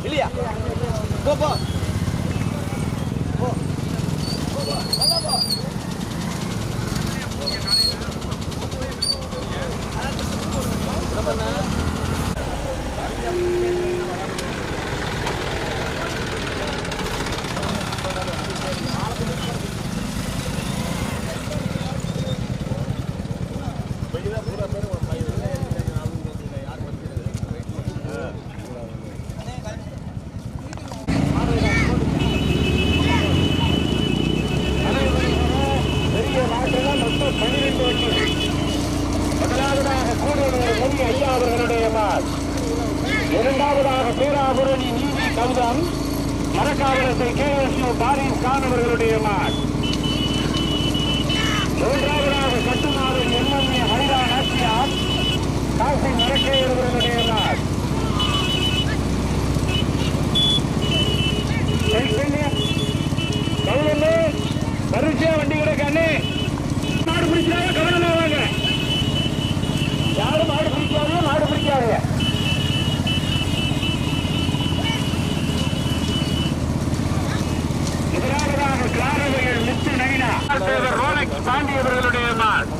இல்லையா போ போ இரண்டாவதாக பேராபுரணி நீதி கௌதம் மரக்காவலத்தை KSU பாரிஸ் கான் அவர்களுடைய மாட். மூன்றாவதாக கட்டுநாதன் MMA ஹரிரா நாச்சியார் காசி மரக்கையர் அவர்களுடைய மாட். கௌதமே பரிசா வண்டி கிடக்கானே மாடு பிடிச்சாங்க கவனமா வாங்க. யாரும் மாடு பிடிக்காது மாடு பிடிக்காது. முதலாவதாக கிளாரவையில் மித்து நைனா ரோலக்ஸ் பாண்டியவர்களுடைய மாட்.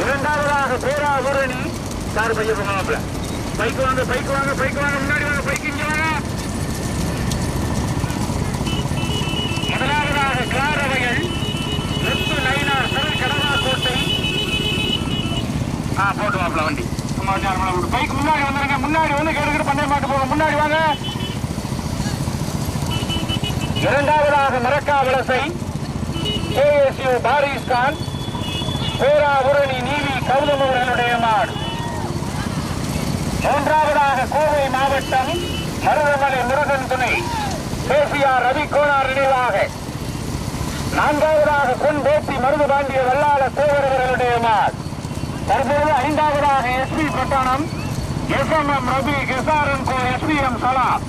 இரண்டாவதாக பேராபுரணி சார் பைய போகலாம்ல. பைக் வாங்க பைக் வாங்க பைக் வாங்க முன்னாடி வாங்க பைக் இங்க வாங்க. முதலாவதாக கிளாரவையில் மித்து நைனா சிறை கடவா கோட்டை போட்டு வாப்பல வண்டி பைக் முன்னாடி வந்துருங்க. முன்னாடி வந்து கேட்டுக்கிட்டு பந்தய மாட்டு போங்க. முன்னாடி வாங்க. இரண்டாவதாக மரக்காவலசை KSU பாரிஸ் கான் பேராபுரணி நீதி கௌதம் அவர்களுடைய மாடு. மூன்றாவதாக கோவை மாவட்டம் மருதமலை முருகன் துணை KCR ரவி கோனார் நினைவாக. நான்காவதாக பொன் பேசி மருது பாண்டிய வல்லாள தேவர் அவர்களுடைய மாடு. தற்போது ஐந்தாவதாக SP பட்டணம் SMM ரவி கெசாரன் கோ SPM சலாம்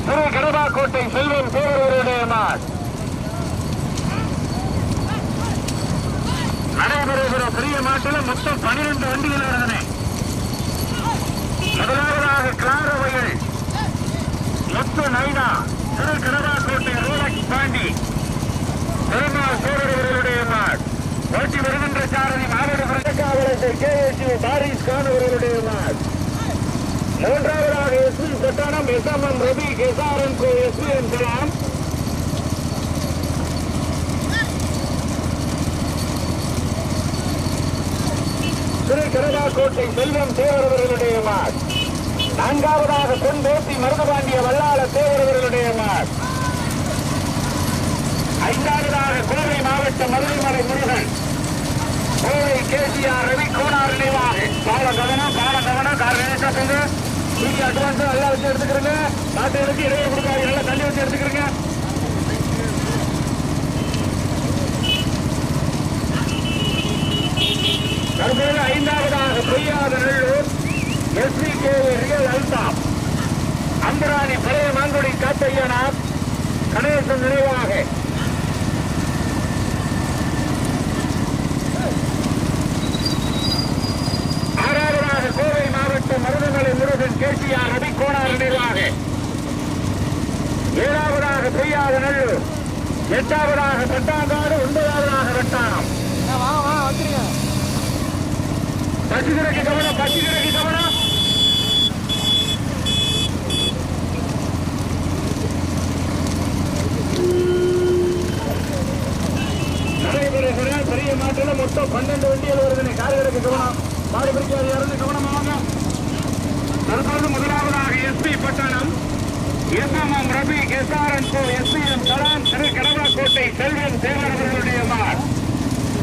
திரு கடவாக்கோட்டை செல்வம் தேவருடைய மாட். நடைபெறுகிற பெரிய மாட்டில் மொத்தம் 12 வண்டிகள் வருகின்றன. முதலாவதாக கிளாரவையில் முத்து நைனா திரு கடவாக்கோட்டை ரோலக்ஸ் பாண்டி பெருமாள் தேவருடைய மாட். ஓட்டி வருகின்ற சாரதி மாவட்ட மரக்காவலத்தை KSU பாரிஸ் கான் அவர்களுடைய மாட். மூன்றாவதாக SP பட்டணம் SMM ரவி கெசாரன் கோ SPM சலாம் திரு கடவாக்கோட்டை செல்வம் தேவரவர்களுடைய மாட். நான்காவதாக பொன் பேசி மருதபாண்டிய வல்லாள தேவரவர்களுடைய மாட். ஐந்தாவதாக கோவை மாவட்டம் மருதமலை முருகன் கோவை KCR ரவி கோனார் நினைவாக. பால கவனம் கார் நினைச்சாங்க. நீங்க அட்வான்ஸ் நல்லா வச்சு எடுத்துக்கிறீங்க. நாட்டைகளுக்கு இடையே கொடுக்காது. நல்லா தள்ளி வச்சு எடுத்துக்கிறீங்க. தற்போது ஐந்தாவதாக பொய்யாத நல்லூர் SVK ரியல் அல்தாப் அம்பராணி பழைய மாங்குடி காத்தையனார் கணேசன் நினைவாக. ஆறாவதாக கோவை மாவட்டம் மருதமலை முருகன் KCR ரவி கோனார் நினைவாக. ஏழாவதாக பொய்யாத நல்லூர். எட்டாவதாக பட்டாங்காடு. ஒன்பதாவதாக வட்டாரம். பசுதிரைக்கு கவனம் பசுதிரைக்கு கவனம். நடைபெறுகிற பெரிய மாட்டில் மொத்தம் 12 வண்டிகள் வருதுன்னு கார்களுக்கு கவனம். மாடு பிடிக்காது யாரும் கவனமாக. தற்போது முதலாவதாக SP பட்டணம் SMM ரவி கெசாரன் கோ SPM சலாம் திரு கடவாக்கோட்டை செல்வம் தேவரவர்களுடைய மாட்.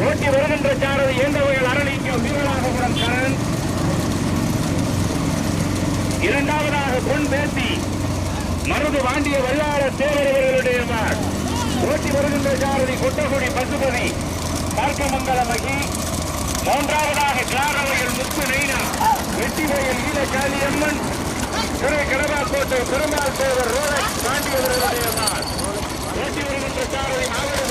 ஓட்டி வருகின்ற சாரதி இயந்தவைகள் அரளிக்கும் வீரராகபுரம் கரண் இரண்டாவதாக பொன் பேசி மருது வாண்டிய வல்லார தேவரவர்களுடைய ஓட்டி வருகின்ற சாரதி கொட்டகுடி பசுபதி பார்க்கமங்கல மகி. மூன்றாவதாக கிளாரவையில் முத்து நெய்னா வெட்டிவயல் ஈழகாளியம்மன் திரை கடவாக்கோட்டை பெருமாள் தேவர் ரோலக்ஸ் பாண்டியவர்களுடைய ஓட்டி வருகின்ற சாரதி மாவட்ட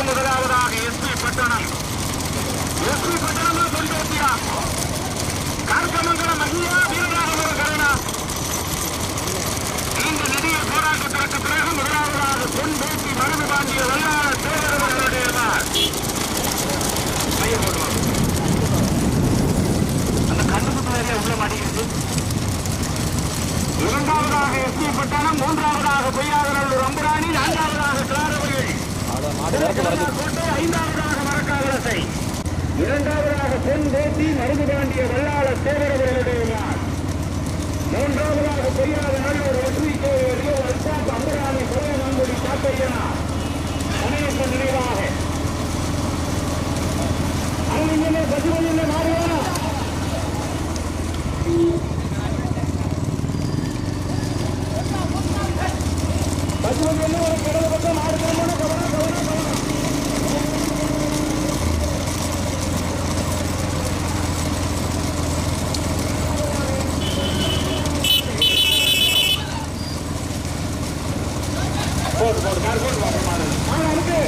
முதலாவதாக எஸ்பி பட்டணம் கொண்டோட்டியா கார்கமங்கலம் மகிழா வீரராகவர கருணா. இந்த நெடிய போராட்டத்திற்கு பிறகு முதலாவதாக பொன் பேசி மருது பாண்டிய வல்லார தேவரவர்களுடைய அந்த கண்டுபிடிப்பு உள்ள மாட்டேங்குது. இரண்டாவதாக எஸ்பி பட்டணம், மூன்றாவதாக பொய்யாதநல்லூர் அம்புராணி, நான்காவதாக கிளாரவையில் கோட்டை, ஐந்தாவதாக மரக்காவலசை, இரண்டாவதாக பொன் தேசி மருது பாண்டிய வல்லாள தேவரவர்களுடைய, மூன்றாவதாக பொய்யாதநல்லூர் வெற்றி கோயில் அல்பாப் அம்புராணி கொலையனங்குடி காப்பையனா கணேச நினைவாக அருளிலே பசுமையிலே மாறியா பசுமையிலே ஒரு கடல பக்கம் ஆடுகிறோம். கவனம் கவனம் கவனம். போடு போடு கார் போடு வாங்க மாடு. வாங்க அனுப்பு.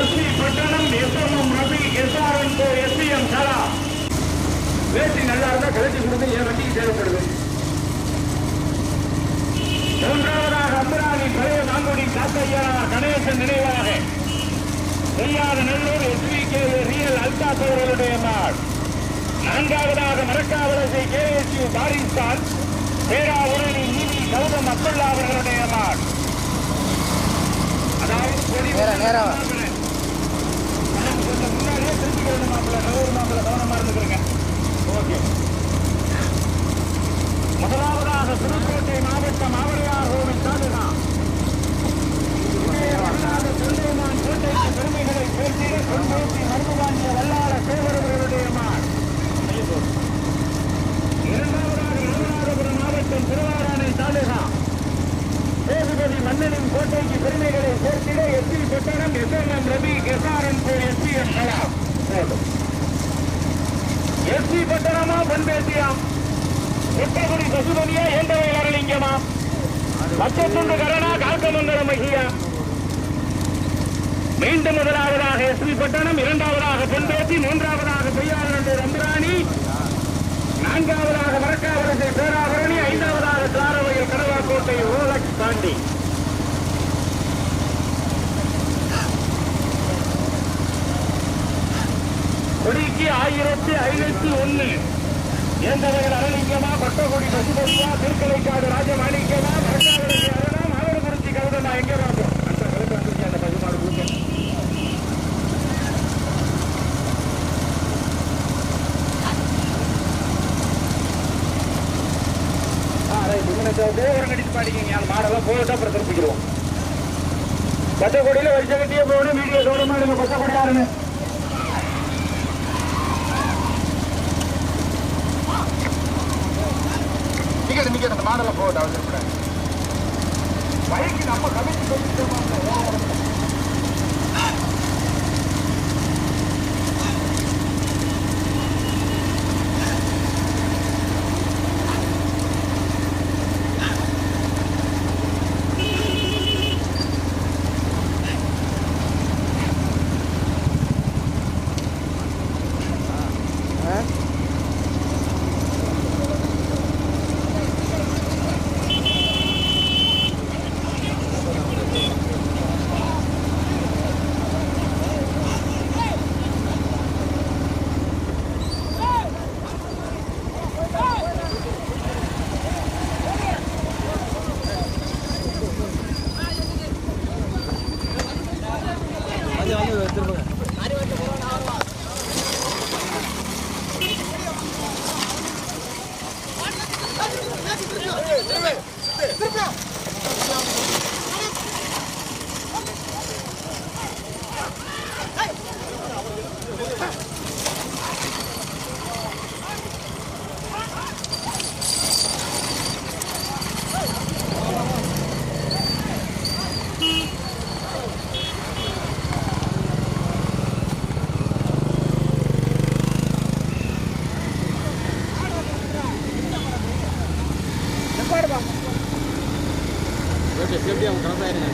SP Pattanam SMM Ravi SRN SPM சாரா வேட்டி நல்லா இருந்தா கழிச்சு கொடுத்து என் வண்டிக்கு தேவைப்படுது. மூன்றாவதாக அம்பராணி பழைய நாங்குடி காத்தையார் கணேசன் நினைவாக செய்யாத நல்லூர் எஸ்பிகே ரியல் அல்தாப் அவர்களுடைய நாள். நான்காவதாக மரக்காவலசை கேஎஸ்யூ பாரிஸ்தான் பேராவூரணி நீதி கௌதம் அப்துல்லா அவர்களுடைய நாள். அதாவது கொஞ்சம் முன்னாடியே திருச்சிக்கிறது மாப்பிள்ள நகர் மாப்பிள்ள கவனமா இருந்துக்கிறேங்க. ஓகே. முதலாவதாக புதுக்கோட்டை மாவட்டம் ஆவரையார் கோவில் தாலுகா தொண்டைமான் கோட்டைக்கு பெருமைகளை சேர்த்திட கொண்டோட்டி மருதுவாண்டிய வல்லாள சேவரவர்களுடைய மாள். இரண்டாவதாக ராமநாதபுரம் மாவட்டம் திருவாராணை தாலுகா சேதுபதி மன்னனின் கோட்டைக்கு பெருமைகளை சேர்த்திட SP Pattanam SMM Ravi SRN SPM Kalam. SP பட்டணமா பண்பேசியாம் புத்தகுடி பசுபதியா ஏந்தவை அரளிங்கமா பச்சத்துண்டு கரணா கால்கமங்கல மகியா. மீண்டும் முதலாவதாக எஸ்பி பட்டணம், இரண்டாவதாக பொன்பேசி, மூன்றாவதாக பொய்யாளர் அம்பராணி, நான்காவதாக மரக்காவலசை பேராவரணி, ஐந்தாவதாக சாரவையில் கடவாக்கோட்டை ரோலக்ஸ் தாண்டி. கொடிக்கு 1501 ஏந்தவைகள் அரளிங்கமா பட்டகுடி பசுபதியா திருக்கலைக்காடு ராஜமாணிக்கமா மரக்காவலசை அரணா மாவட்டக்குறிச்சி கவுதமா. எங்கே வாங்க அந்த கலப்பாக்கு அந்த பசுமாடு கொடுக்க கோபுரம் கட்டிட்டு பாடிக்கிங்க. அந்த மாடெல்லாம் போட்டு அப்புறம் திருப்பிக்கிறோம். பச்சைக்கொடியில வரிசை கட்டியே போகணும். வீடியோ கவனமா இருங்க. பச்சைக்கொடியாருங்க நிக்க அந்த மாடெல்லாம் போட்டு அவசியம் பைக்கு நம்ம கமிட்டி சொல்லிட்டு எப்படி அவங்க கலந்தாயிருங்க.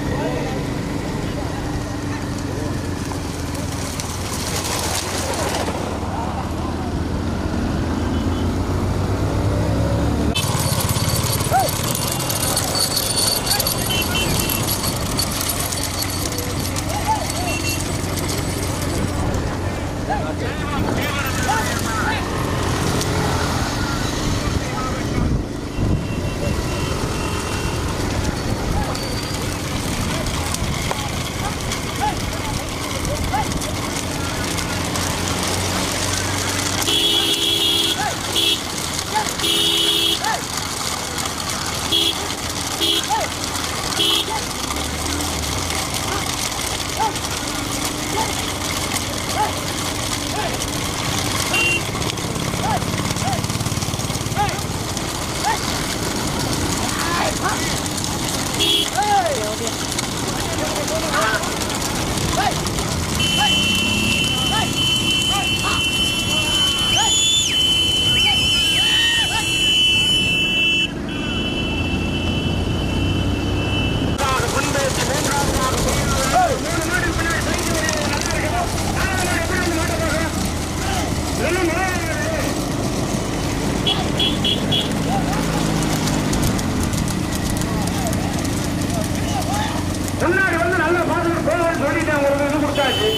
முன்னாடி வந்து நல்ல பாதுகாப்பு போகணும்னு சொல்லிட்டேன். ஒரு இது கொடுத்தாச்சு.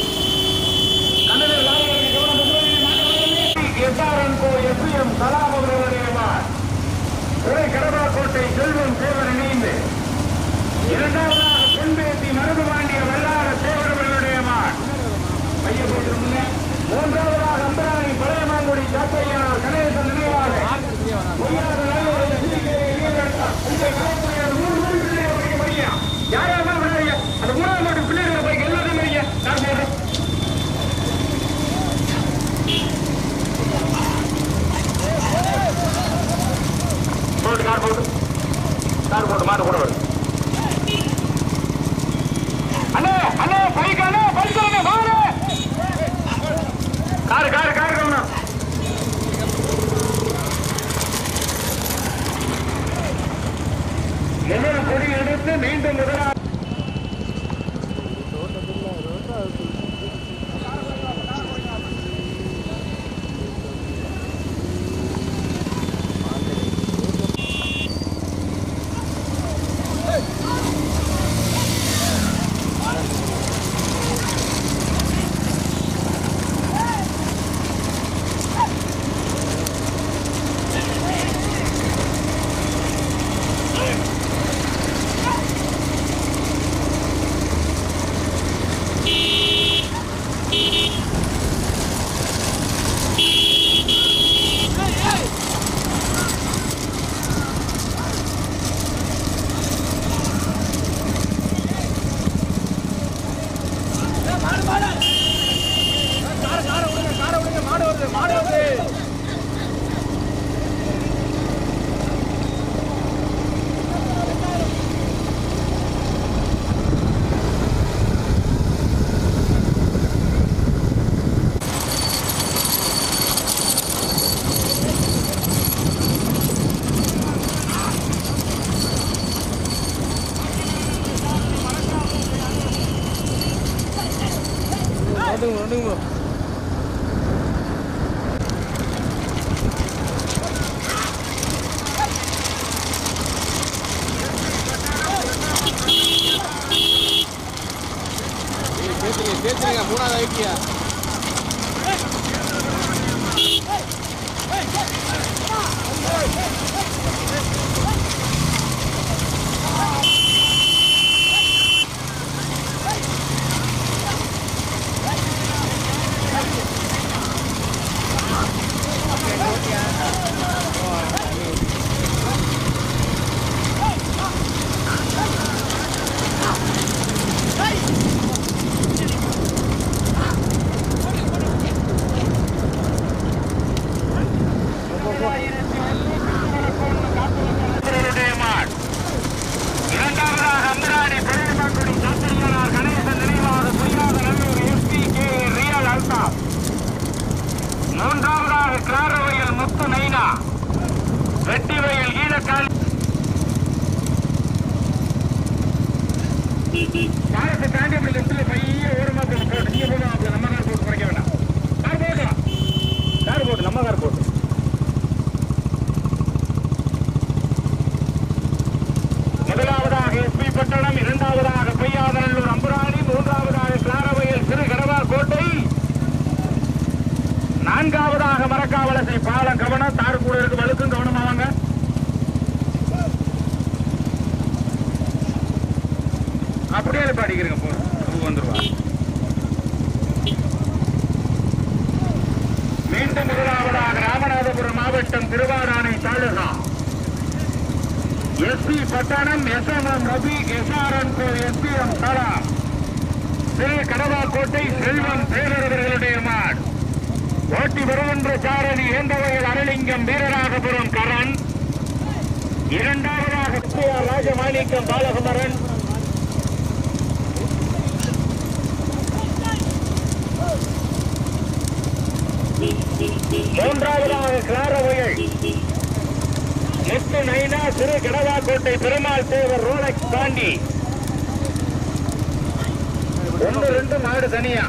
எஸ்பிஎம் கலாம் அவர்களுடைய கடவாக்கோட்டை செல்வம் சேவன் இணைந்து இரண்டாவதாக பொன்பேத்தி மருதுபாண்டிய வல்லார சேவன் அவர்களுடைய மைய போட்டிருந்த மூன்றாவதாக அம்பராணி பழையமாங்குடி சாத்தையனார் கணேசன் நினைவாக யாராவது அந்த மூணாவது மாட்டு பிள்ளைகளை போய் எல்லாத்தையும் கார் போட்டு மாட்டு கூட வரும். அண்ணே அண்ணே பைக் அண்ணே பைக் அண்ணே வாங்க கார் கார் கார் கவனம். எல்லாரும் கொடி எடுத்து மீண்டும் முதலாக மூணாவது ஐக்கியா நான்காவதாக மரக்காவலசை பாலம் கவனம் தார் கூட இருக்கு வழுக்கும் கவனமா வாங்க. அப்படியே பாடிக்கிறீங்க போ வந்துருவா. மீண்டும் முதலாவதாக ராமநாதபுரம் மாவட்டம் Thiruvadanai taluka SP Pattanam SMM Ravi SRN SPM தலா திரு கடவாக்கோட்டை செல்வம் பேரவர்களுடைய மாட் ஓட்டி வருகின்ற சாரணி ஏந்தவயல் அரளிங்கம் வீரராகபுரம் கரண் இரண்டாவதாக ராஜமாணிக்கம் பாலகுமரன் மூன்றாவதாக கிளாரவயல் முத்து நைனா திரு கடவாக்கோட்டை பெருமாள் தேவர் ரோலக்ஸ் தாண்டி 1-2 மாடு தனியா.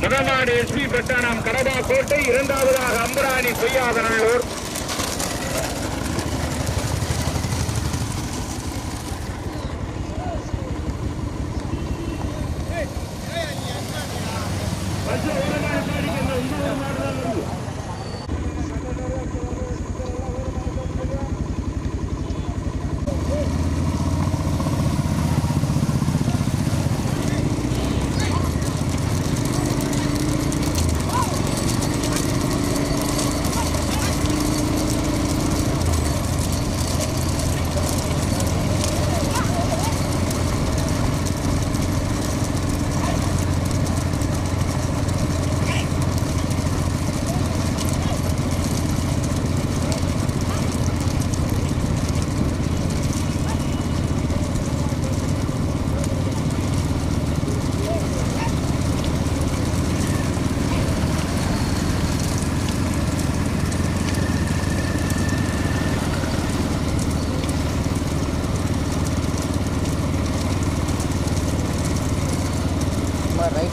முதல் மாடு எஸ்பி பட்டணம் கடவாக்கோட்டை, இரண்டாவதாக அம்பராணி பொய்யாதநல்லூர்.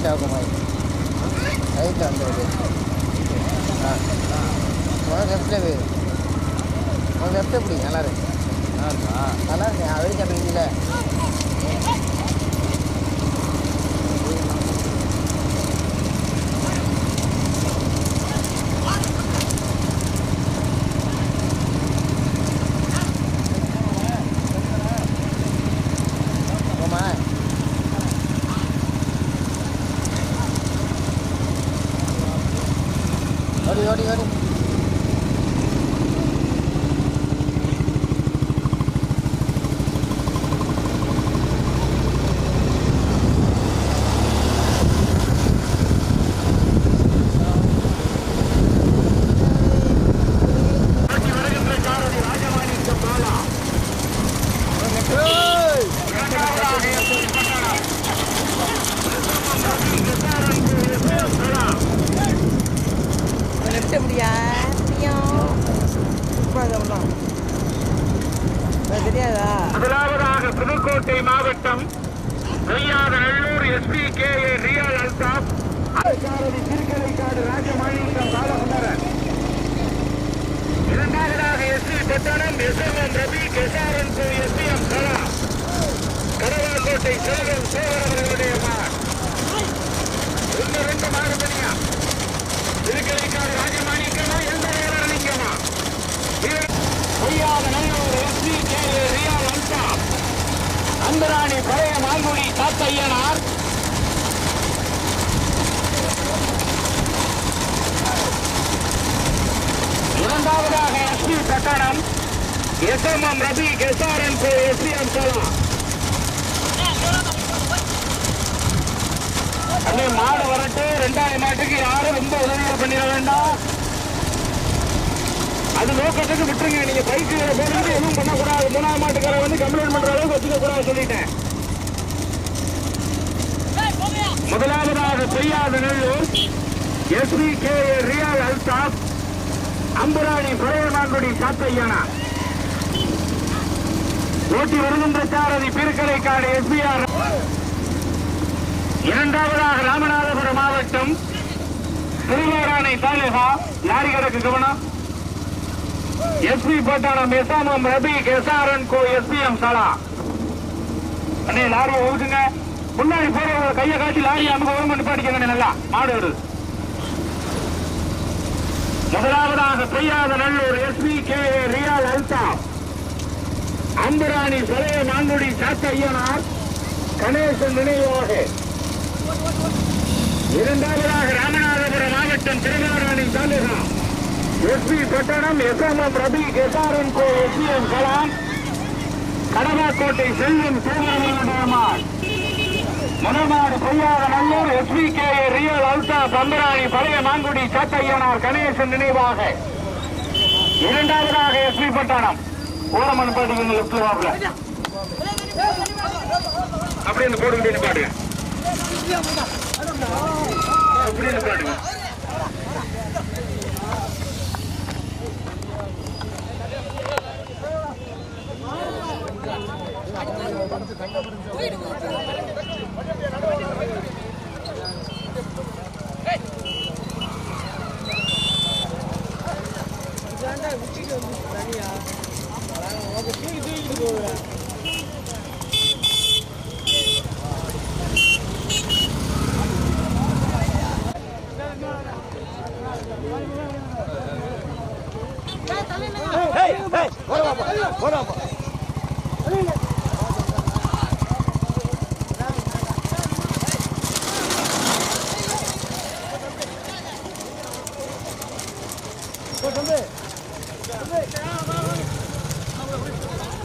ஷாகுமாரி ரைட்டில் வந்துடுது. லெஃப்டில் போயிரு. லெஃப்ட் எப்படி நல்லா இருக்கு. நல்லா இருக்கு. வெடிக்க அப்படிங்கல ஓடி ஓடி ஓடி. முதலாவதாக புதுக்கோட்டை மாவட்டம் நல்லூர் SPKA ரியல் அல்தாப் திருக்கலைக்காடு ராஜமாணிக்கம் பாலகுமரன். இரண்டாவதாக SC பட்டணம் SMM ரவி SRN SPM கலா கடவாக்கோட்டை செல்வம் சோழர்களுடைய ரெண்டு மாடு தனியா திருக்கலைக்காடு ராஜமாணிக்கமா எந்த நிற்கமா நல்லூர் SPKA ரியல் அல்தாப் அந்தராணி பழைய மாங்குடி தாத்தையனார். இரண்டாவதாக SC பட்டணம் SMM ரவி SRN SPM கலா. அதே மாடு வரட்டு. ரெண்டாவது மாட்டுக்கு யாரும் ரொம்ப உதவிகள் பண்ணிட வேண்டாம். அது நோக்கத்துக்கு விட்டுருங்க. நீங்க பைக்கு போனது எதுவும் பண்ணக்கூடாது. மூணாவது மாட்டுக்கார வந்து கம்ப்ளைண்ட் பண்ற அளவுக்கு வச்சுக்க கூடாது சொல்லிட்டேன். முதலாவதாக பெய்யாத நல்லூர் SPKA ரியல் அல்தாப் அம்புராணி பழையமாங்குடி சாத்தையனா ஓட்டி வருகின்ற சாரதி திருக்கலைக்காடு SBR. இரண்டாவதாக ராமநாதபுரம் மாவட்டம் திருவாராணை தாலுகா லாரி கணக்கு கவனம் SC பட்டணம் SMM ரபி SRN SPM சலா. அண்ணே லாரியை ஒதுக்குங்க. முன்னாடி போற கையை காட்டி லாரியை அனுபவம் நிப்பாட்டிக்கங்க. நல்லா மாடு வருது. முதலாவதாக பெய்யாத நல்லூர் SPKA ரியல் அல்தாப் அம்பராணி பழைய மாங்குடி சாத்தையனார் கணேசன் நினைவாக. இரண்டாவதாக ராமநாதபுரம் மாவட்டம் திருவாராணி தாலுகா SB பட்டணம் SMM ரபி SRN SPM கலாம் கடவாக்கோட்டை செல்வம் சோழர்களுடைய மணமாடு பெய்யாத நல்லூர் SPKA ரியல் அல்தாப் அம்பராணி பழைய மாங்குடி சாத்தையனார் கணேசன் நினைவாக. இரண்டாவதாக SB பட்டணம் ஓரமன் பாட்டுங்க. லெப்ட் வாப்ல அப்படியே இந்த போட்டு பாட்டுங்க. அப்படியே பாட்டுங்க.